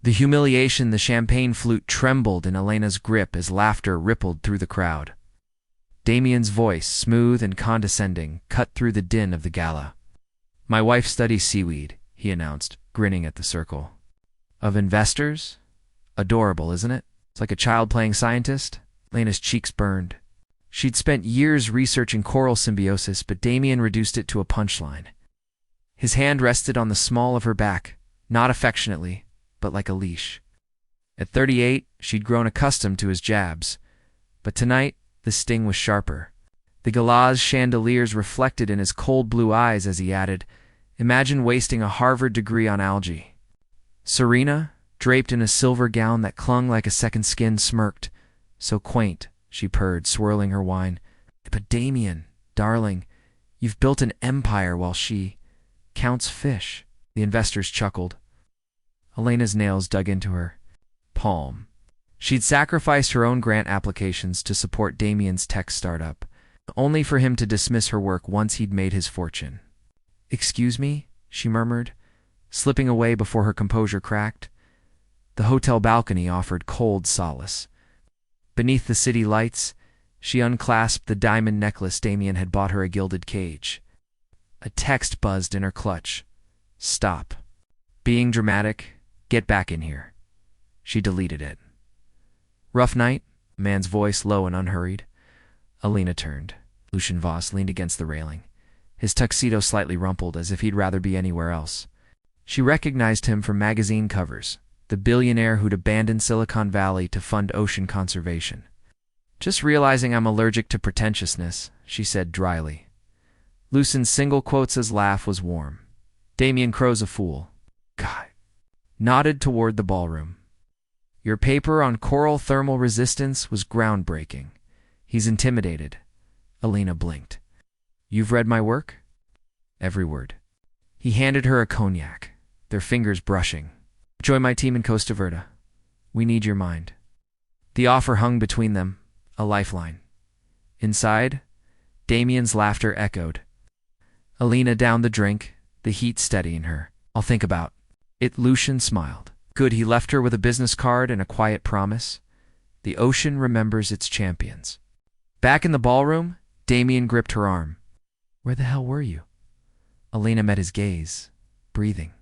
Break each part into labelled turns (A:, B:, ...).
A: The humiliation, the champagne flute trembled in Elena's grip as laughter rippled through the crowd. Damien's voice, smooth and condescending, cut through the din of the gala. "My wife studies seaweed," he announced, grinning at the circle. "Of investors? Adorable, isn't it? It's like a child playing scientist." Elena's cheeks burned. She'd spent years researching coral symbiosis, but Damien reduced it to a punchline. His hand rested on the small of her back, not affectionately, but like a leash. At 38, she'd grown accustomed to his jabs, but tonight the sting was sharper. The gala's chandeliers reflected in his cold blue eyes as he added, "Imagine wasting a Harvard degree on algae." Serena, draped in a silver gown that clung like a second skin, smirked. "So quaint," she purred, swirling her wine. "But Damien, darling, you've built an empire while she counts fish." The investors chuckled. Elena's nails dug into her palm. She'd sacrificed her own grant applications to support Damien's tech startup, only for him to dismiss her work once he'd made his fortune. "Excuse me," she murmured, slipping away before her composure cracked. The hotel balcony offered cold solace. Beneath the city lights, she unclasped the diamond necklace Damien had bought her a gilded cage. A text buzzed in her clutch. "Stop being dramatic. Get back in here." She deleted it. "Rough night?" A man's voice, low and unhurried. Elena turned. Lucian Voss leaned against the railing, his tuxedo slightly rumpled as if he'd rather be anywhere else. She recognized him from magazine covers, the billionaire who'd abandoned Silicon Valley to fund ocean conservation. "Just realizing I'm allergic to pretentiousness," she said dryly. Lucian's single quotes' laugh was warm. "Damien Crow's a fool." God. Nodded toward the ballroom. "Your paper on coral thermal resistance was groundbreaking. He's intimidated." Elena blinked. "You've read my work?" "Every word." He handed her a cognac, their fingers brushing. "Join my team in Costa Verde. We need your mind." The offer hung between them, a lifeline. Inside, Damien's laughter echoed. Elena downed the drink, the heat steadying her. "I'll think about it." Lucian smiled. Good, he left her with a business card and a quiet promise. The ocean remembers its champions. Back in the ballroom, Damien gripped her arm. "Where the hell were you?" Elena met his gaze, breathing.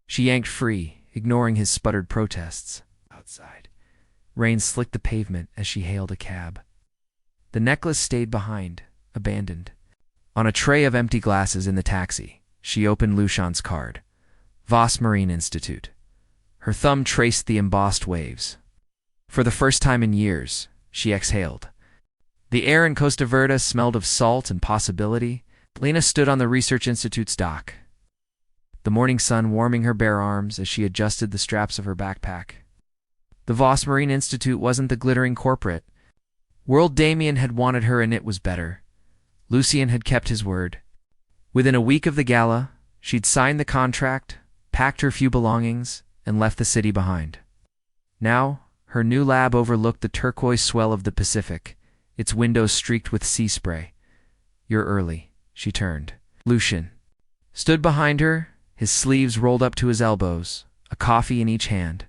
A: She yanked free, ignoring his sputtered protests. Outside. Rain slicked the pavement as she hailed a cab. The necklace stayed behind, abandoned. On a tray of empty glasses in the taxi, she opened Lucian's card. Voss Marine Institute. Her thumb traced the embossed waves. For the first time in years, she exhaled. The air in Costa Verde smelled of salt and possibility. Lena stood on the Research Institute's dock, the morning sun warming her bare arms as she adjusted the straps of her backpack. The Voss Marine Institute wasn't the glittering corporate. World Damien had wanted her and it was better. Lucian had kept his word. Within a week of the gala, she'd signed the contract, packed her few belongings, and left the city behind. Now, her new lab overlooked the turquoise swell of the Pacific, its windows streaked with sea spray. "You're early." She turned. Lucian stood behind her, his sleeves rolled up to his elbows, a coffee in each hand.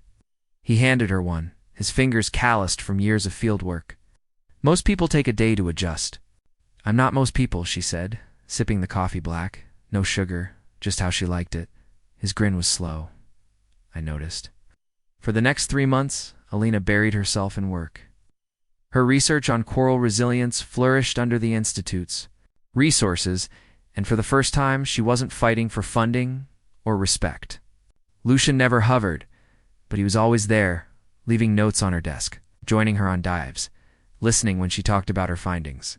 A: He handed her one, his fingers calloused from years of field work. "Most people take a day to adjust." "I'm not most people," she said, sipping the coffee black. No sugar, just how she liked it. His grin was slow. "I noticed." For the next 3 months, Elena buried herself in work. Her research on coral resilience flourished under the Institute's resources, and for the first time, she wasn't fighting for funding or respect. Lucian never hovered, but he was always there, leaving notes on her desk, joining her on dives, listening when she talked about her findings.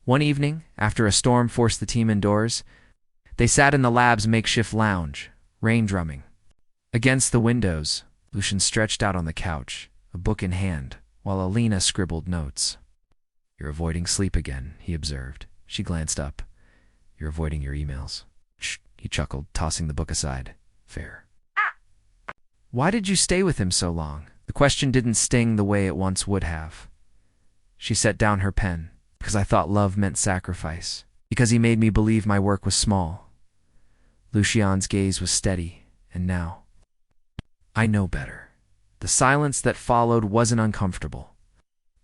A: One evening, after a storm forced the team indoors, they sat in the lab's makeshift lounge, rain drumming. Against the windows, Lucian stretched out on the couch, a book in hand, while Elena scribbled notes. "You're avoiding sleep again," he observed. She glanced up. "You're avoiding your emails." "Shh," he chuckled, tossing the book aside. "Fair." "Why did you stay with him so long?" The question didn't sting the way it once would have. She set down her pen. "Because I thought love meant sacrifice. Because he made me believe my work was small." Lucian's gaze was steady, and now. I know better. The silence that followed wasn't uncomfortable.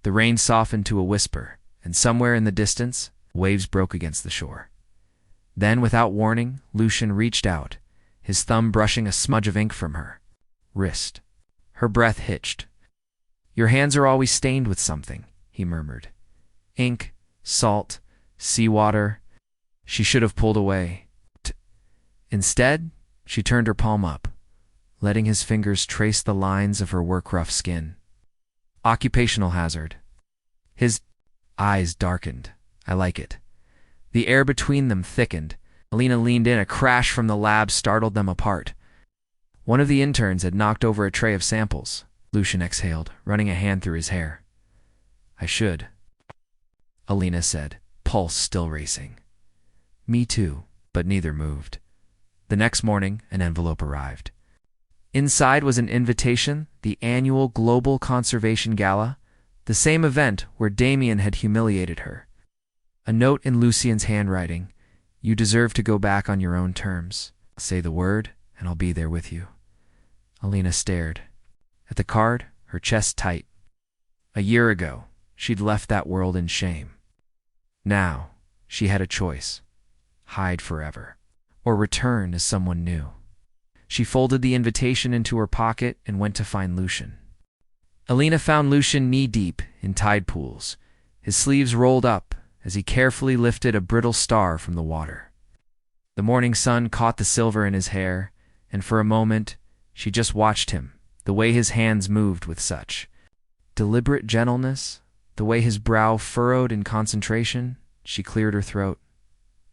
A: The rain softened to a whisper, and somewhere in the distance, waves broke against the shore. Then, without warning, Lucian reached out, his thumb brushing a smudge of ink from her wrist. Her breath hitched. "Your hands are always stained with something," he murmured. "Ink, salt, seawater." She should have pulled away. Instead, she turned her palm up, letting his fingers trace the lines of her work-rough skin. Occupational hazard. His eyes darkened. "I like it." The air between them thickened. Alina leaned in. A crash from the lab startled them apart. One of the interns had knocked over a tray of samples. Lucian exhaled, running a hand through his hair. "I should," Alina said, pulse still racing. "Me too," but neither moved. The next morning, an envelope arrived. Inside was an invitation, the annual Global Conservation Gala, the same event where Damien had humiliated her. A note in Lucian's handwriting: "You deserve to go back on your own terms. Say the word, and I'll be there with you." Alina stared. At the card, her chest tight. A year ago, she'd left that world in shame. Now, she had a choice: hide forever, or return as someone new. She folded the invitation into her pocket and went to find Lucian. Alina found Lucian knee-deep in tide pools, his sleeves rolled up as he carefully lifted a brittle star from the water. The morning sun caught the silver in his hair, and for a moment she just watched him, the way his hands moved with such deliberate gentleness, the way his brow furrowed in concentration. She cleared her throat.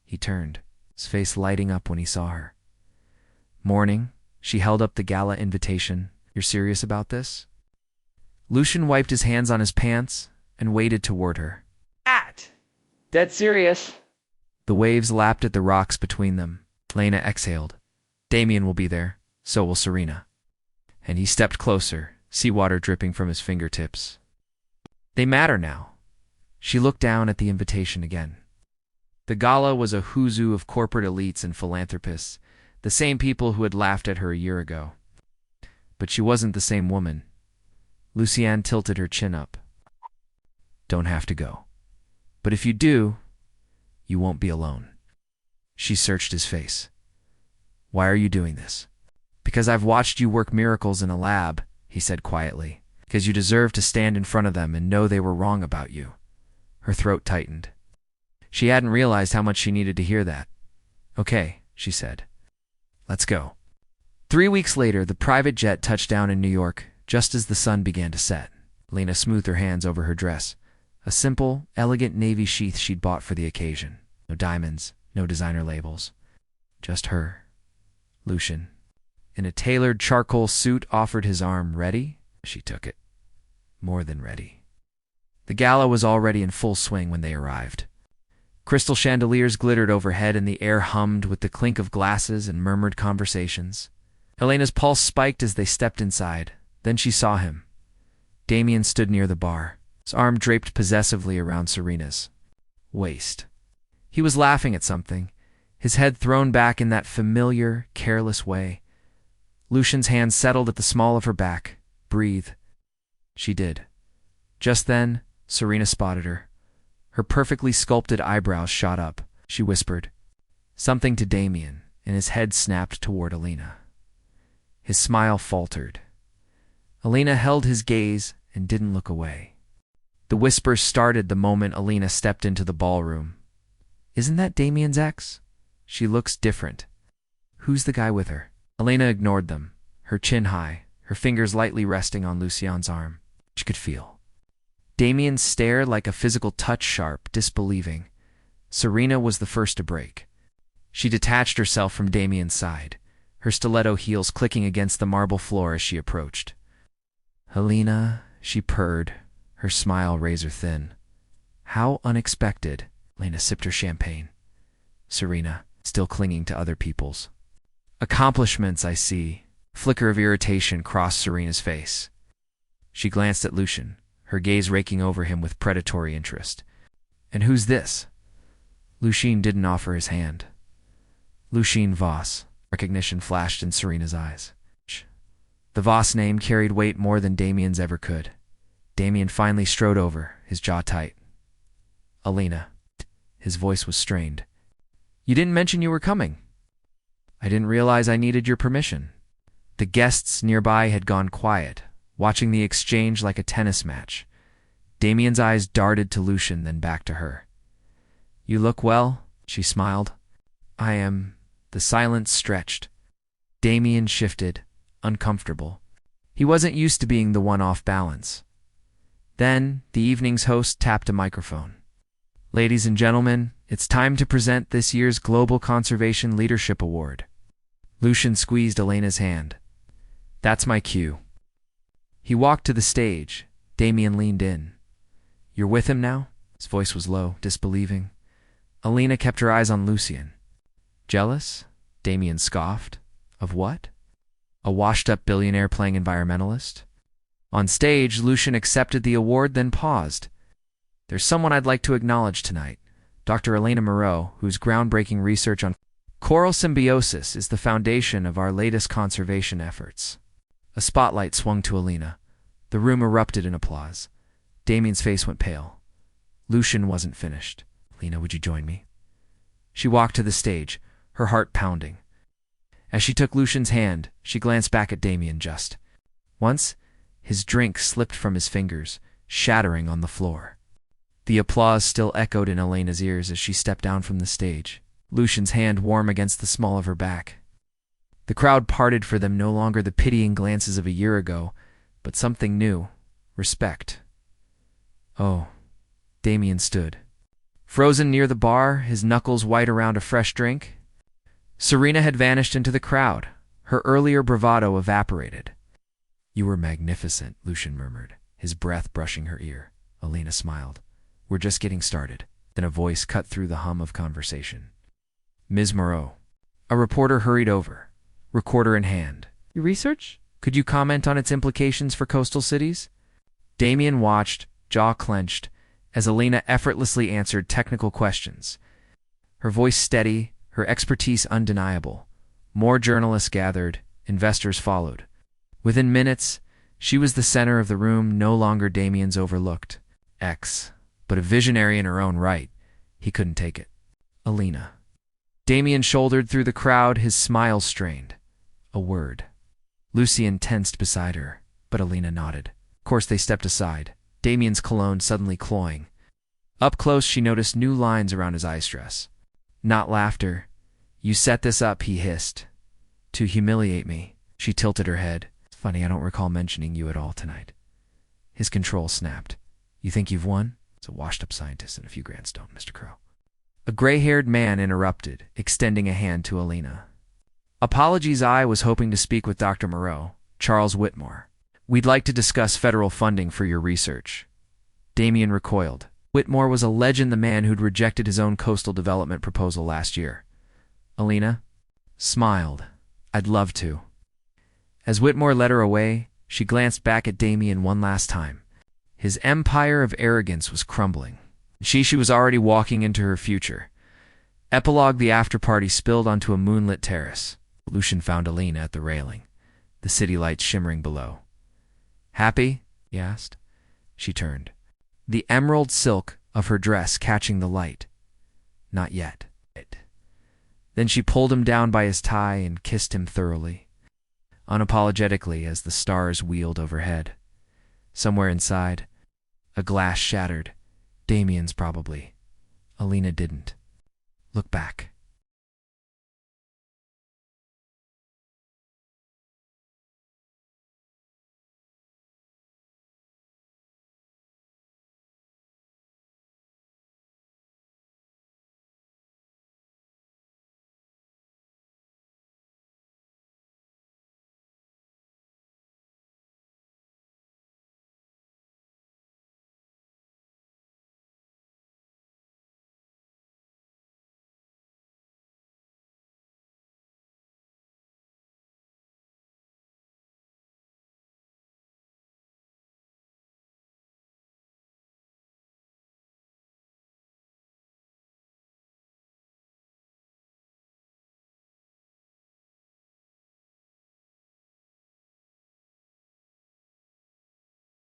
A: He turned, his face lighting up when he saw her. "Morning," she held up the gala invitation. "You're serious about this?" Lucian wiped his hands on his pants and waded toward her.
B: Dead serious."
A: The waves lapped at the rocks between them. Lena exhaled. "Damien will be there, so will Serena." And he stepped closer, seawater dripping from his fingertips. "They matter now." She looked down at the invitation again. The gala was a who's who of corporate elites and philanthropists, the same people who had laughed at her a year ago. But she wasn't the same woman. Lucienne tilted her chin up. "Don't have to go. But if you do, you won't be alone." She searched his face. "Why are you doing this?" "Because I've watched you work miracles in a lab," he said quietly. "Because you deserve to stand in front of them and know they were wrong about you." Her throat tightened. She hadn't realized how much she needed to hear that. "Okay," she said. "Let's go." 3 weeks later, the private jet touched down in New York, just as the sun began to set. Lena smoothed her hands over her dress. A simple, elegant navy sheath she'd bought for the occasion. No diamonds, no designer labels. Just her. Lucian, in a tailored charcoal suit, offered his arm. "Ready?" She took it. More than ready. The gala was already in full swing when they arrived. Crystal chandeliers glittered overhead and the air hummed with the clink of glasses and murmured conversations. Elena's pulse spiked as they stepped inside. Then she saw him. Damien stood near the bar, his arm draped possessively around Serena's waist. He was laughing at something, his head thrown back in that familiar, careless way. Lucian's hand settled at the small of her back. "Breathe." She did. Just then, Serena spotted her. Her perfectly sculpted eyebrows shot up. She whispered something to Damien, and his head snapped toward Alina. His smile faltered. Alina held his gaze and didn't look away. The whispers started the moment Alina stepped into the ballroom. "Isn't that Damien's ex? She looks different. Who's the guy with her?" Alina ignored them, her chin high, her fingers lightly resting on Lucien's arm. She could feel Damien's stare, like a physical touch, sharp, disbelieving. Serena was the first to break. She detached herself from Damien's side, her stiletto heels clicking against the marble floor as she approached. "Alina," she purred, her smile razor-thin. "How unexpected." Lena sipped her champagne. Serena, still clinging to other people's accomplishments, I see. Flicker of irritation crossed Serena's face. She glanced at Lucian, her gaze raking over him with predatory interest. "And who's this?" Lucian didn't offer his hand. "Lucian Voss." Recognition flashed in Serena's eyes. The Voss name carried weight more than Damien's ever could. Damien finally strode over, his jaw tight. Alina. His voice was strained. You didn't mention you were coming. I didn't realize I needed your permission. The guests nearby had gone quiet, watching the exchange like a tennis match. Damien's eyes darted to Lucian, then back to her. You look well, she smiled. I am. The silence stretched. Damien shifted, uncomfortable. He wasn't used to being the one off balance. Then, the evening's host tapped a microphone. Ladies and gentlemen, it's time to present this year's Global Conservation Leadership Award. Lucian squeezed Elena's hand. That's my cue. He walked to the stage. Damien leaned in. You're with him now? His voice was low, disbelieving. Alina kept her eyes on Lucian. Jealous? Damien scoffed. Of what? A washed-up billionaire playing environmentalist? On stage, Lucian accepted the award, then paused. There's someone I'd like to acknowledge tonight. Dr. Elena Moreau, whose groundbreaking research on coral symbiosis is the foundation of our latest conservation efforts. A spotlight swung to Alina. The room erupted in applause. Damien's face went pale. Lucian wasn't finished. Alina, would you join me? She walked to the stage, her heart pounding. As she took Lucian's hand, she glanced back at Damien just. Once, his drink slipped from his fingers, shattering on the floor. The applause still echoed in Elena's ears as she stepped down from the stage, Lucian's hand warm against the small of her back. The crowd parted for them, no longer the pitying glances of a year ago, but something new, respect. Oh, Damien stood. Frozen near the bar, his knuckles white around a fresh drink. Serena had vanished into the crowd. Her earlier bravado evaporated. You were magnificent, Lucian murmured, his breath brushing her ear. Alina smiled. We're just getting started. Then a voice cut through the hum of conversation. Ms. Moreau. A reporter hurried over, recorder in hand. Your research? Could you comment on its implications for coastal cities? Damien watched, jaw clenched, as Alina effortlessly answered technical questions. Her voice steady, her expertise undeniable. More journalists gathered, investors followed. Within minutes, she was the center of the room, no longer Damien's overlooked but a visionary in her own right. He couldn't take it. Alina. Damien shouldered through the crowd, his smile strained. A word. Lucian tensed beside her, but Alina nodded. Of course they stepped aside, Damien's cologne suddenly cloying. Up close she noticed new lines around his eye stress. Not laughter. You set this up, he hissed. To humiliate me. She tilted her head. It's funny, I don't recall mentioning you at all tonight. His control snapped. You think you've won? It's a washed-up scientist and a few grand stone, Mr. Crow. A gray-haired man interrupted, extending a hand to Alina. Apologies, I was hoping to speak with Dr. Moreau, Charles Whitmore. We'd like to discuss federal funding for your research. Damien recoiled. Whitmore was a legend, the man who'd rejected his own coastal development proposal last year. Alina smiled. I'd love to. As Whitmore led her away, she glanced back at Damien one last time. His empire of arrogance was crumbling. She was already walking into her future. Epilogue: the after-party spilled onto a moonlit terrace. Lucian found Alina at the railing, the city lights shimmering below. Happy? He asked. She turned, the emerald silk of her dress catching the light. Not yet. Then she pulled him down by his tie and kissed him thoroughly, unapologetically, as the stars wheeled overhead. Somewhere inside, a glass shattered. Damien's probably. Alina didn't look back.